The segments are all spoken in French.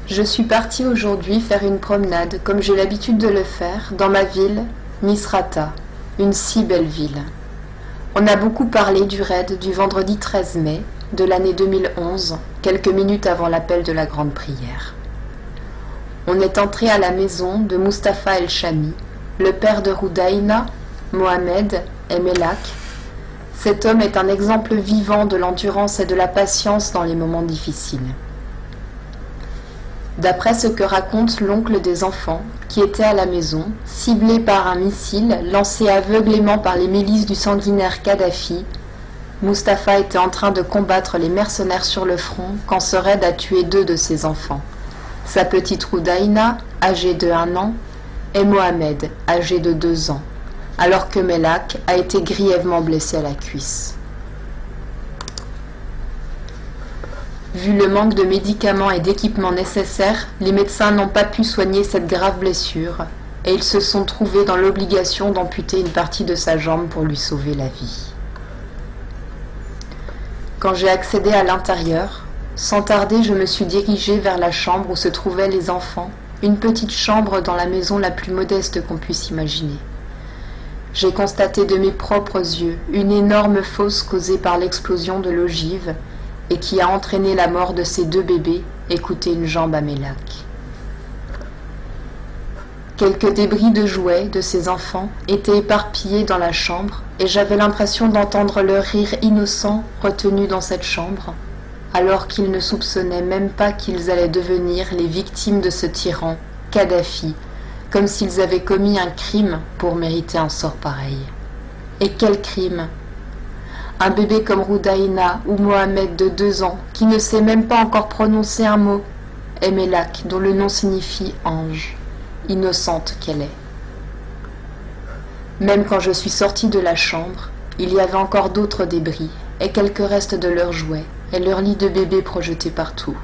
Je suis partie aujourd'hui faire une promenade, comme j'ai l'habitude de le faire, dans ma ville, Misrata, une si belle ville. On a beaucoup parlé du raid du vendredi 13 mai de l'année 2011, quelques minutes avant l'appel de la grande prière. On est entré à la maison de Mustapha El-Chami, le père de Roudaïna, Mohamed et Melak. Cet homme est un exemple vivant de l'endurance et de la patience dans les moments difficiles. D'après ce que raconte l'oncle des enfants, qui était à la maison, ciblé par un missile lancé aveuglément par les milices du sanguinaire Kadhafi, Mustapha était en train de combattre les mercenaires sur le front quand ce raid a tué 2 de ses enfants, sa petite Roudaïna, âgée de 1 an, et Mohamed, âgé de 2 ans, alors que Melak a été grièvement blessé à la cuisse. Vu le manque de médicaments et d'équipements nécessaires, les médecins n'ont pas pu soigner cette grave blessure et ils se sont trouvés dans l'obligation d'amputer une partie de sa jambe pour lui sauver la vie. Quand j'ai accédé à l'intérieur, sans tarder je me suis dirigée vers la chambre où se trouvaient les enfants, une petite chambre dans la maison la plus modeste qu'on puisse imaginer. J'ai constaté de mes propres yeux une énorme fosse causée par l'explosion de l'ogive et qui a entraîné la mort de ces 2 bébés et coûté une jambe à Melak. Quelques débris de jouets de ces enfants étaient éparpillés dans la chambre et j'avais l'impression d'entendre leur rire innocent retenu dans cette chambre, alors qu'ils ne soupçonnaient même pas qu'ils allaient devenir les victimes de ce tyran, Kadhafi, comme s'ils avaient commis un crime pour mériter un sort pareil. Et quel crime! Un bébé comme Roudaïna ou Mohamed de 2 ans, qui ne sait même pas encore prononcer un mot, et Melak, dont le nom signifie ange, innocente qu'elle est. Même quand je suis sortie de la chambre, il y avait encore d'autres débris, et quelques restes de leurs jouets, et leurs lits de bébés projetés partout.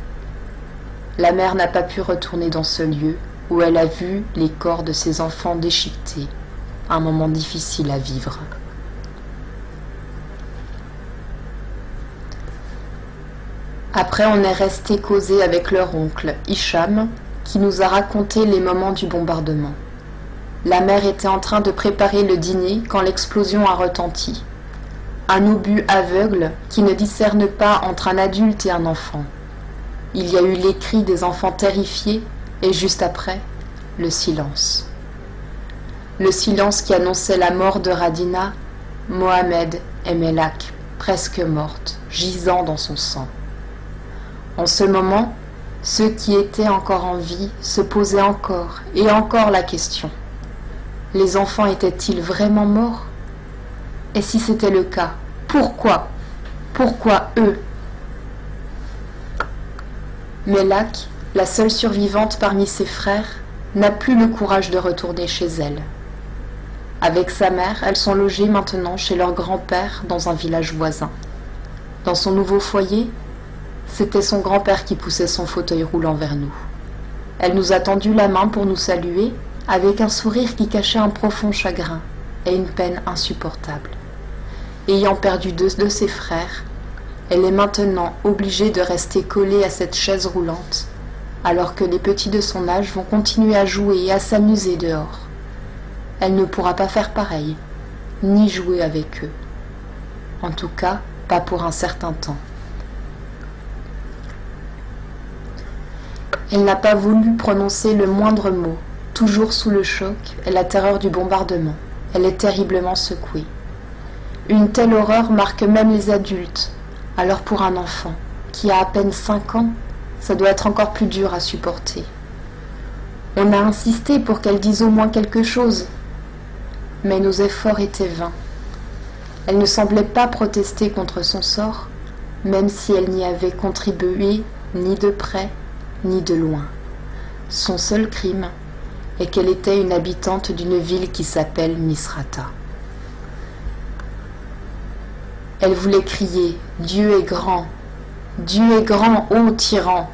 La mère n'a pas pu retourner dans ce lieu, où elle a vu les corps de ses enfants déchiquetés, un moment difficile à vivre. Après, on est resté causer avec leur oncle, Hicham, qui nous a raconté les moments du bombardement. La mère était en train de préparer le dîner quand l'explosion a retenti. Un obus aveugle qui ne discerne pas entre un adulte et un enfant. Il y a eu les cris des enfants terrifiés et juste après, le silence. Le silence qui annonçait la mort de Radina, Mohamed et Melak, presque mortes, gisant dans son sang. En ce moment, ceux qui étaient encore en vie se posaient encore et encore la question. Les enfants étaient-ils vraiment morts? Et si c'était le cas, pourquoi? Pourquoi eux? Melak, la seule survivante parmi ses frères, n'a plus le courage de retourner chez elle. Avec sa mère, elles sont logées maintenant chez leur grand-père dans un village voisin. Dans son nouveau foyer, c'était son grand-père qui poussait son fauteuil roulant vers nous. Elle nous a tendu la main pour nous saluer, avec un sourire qui cachait un profond chagrin et une peine insupportable. Ayant perdu 2 de ses frères, elle est maintenant obligée de rester collée à cette chaise roulante, alors que les petits de son âge vont continuer à jouer et à s'amuser dehors. Elle ne pourra pas faire pareil, ni jouer avec eux. En tout cas, pas pour un certain temps. Elle n'a pas voulu prononcer le moindre mot, toujours sous le choc et la terreur du bombardement. Elle est terriblement secouée. Une telle horreur marque même les adultes. Alors pour un enfant, qui a à peine 5 ans, ça doit être encore plus dur à supporter. On a insisté pour qu'elle dise au moins quelque chose, mais nos efforts étaient vains. Elle ne semblait pas protester contre son sort, même si elle n'y avait contribué ni de près ni de loin. Son seul crime est qu'elle était une habitante d'une ville qui s'appelle Misrata. Elle voulait crier « Dieu est grand, ô tyran,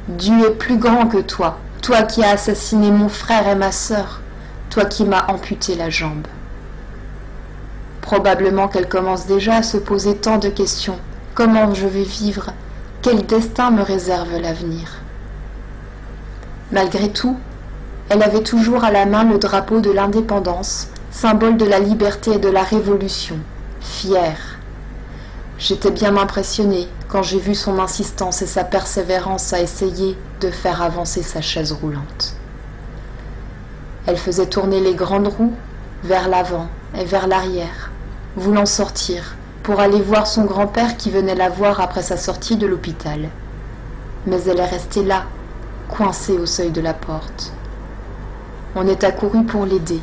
Dieu est plus grand que toi, toi qui as assassiné mon frère et ma sœur, toi qui m'as amputé la jambe. » Probablement qu'elle commence déjà à se poser tant de questions. Comment je vais vivre? Quel destin me réserve l'avenir? Malgré tout, elle avait toujours à la main le drapeau de l'indépendance, symbole de la liberté et de la révolution, fière. J'étais bien impressionnée quand j'ai vu son insistance et sa persévérance à essayer de faire avancer sa chaise roulante. Elle faisait tourner les grandes roues vers l'avant et vers l'arrière, voulant sortir pour aller voir son grand-père qui venait la voir après sa sortie de l'hôpital. Mais elle est restée là, coincée au seuil de la porte. On est accouru pour l'aider.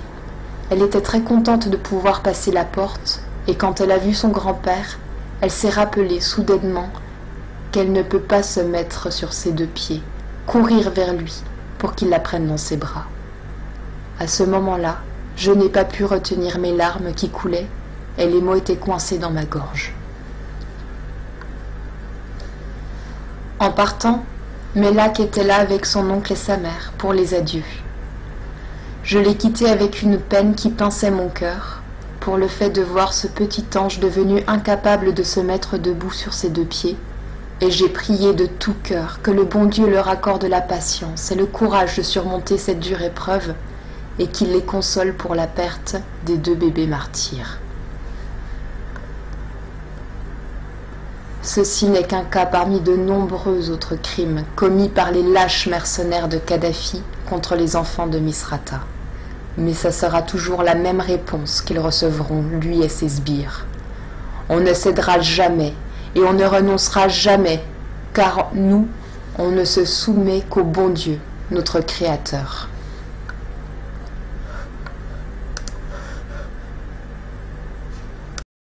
Elle était très contente de pouvoir passer la porte, et quand elle a vu son grand-père, elle s'est rappelée soudainement qu'elle ne peut pas se mettre sur ses deux pieds, courir vers lui pour qu'il la prenne dans ses bras. À ce moment-là, je n'ai pas pu retenir mes larmes qui coulaient, et les mots étaient coincés dans ma gorge. En partant, Mélak était là avec son oncle et sa mère pour les adieux. Je l'ai quitté avec une peine qui pinçait mon cœur, pour le fait de voir ce petit ange devenu incapable de se mettre debout sur ses deux pieds, et j'ai prié de tout cœur que le bon Dieu leur accorde la patience et le courage de surmonter cette dure épreuve, et qu'il les console pour la perte des deux bébés martyrs. Ceci n'est qu'un cas parmi de nombreux autres crimes commis par les lâches mercenaires de Kadhafi contre les enfants de Misrata. Mais ça sera toujours la même réponse qu'ils recevront, lui et ses sbires. On ne cédera jamais et on ne renoncera jamais, car nous, on ne se soumet qu'au bon Dieu, notre Créateur.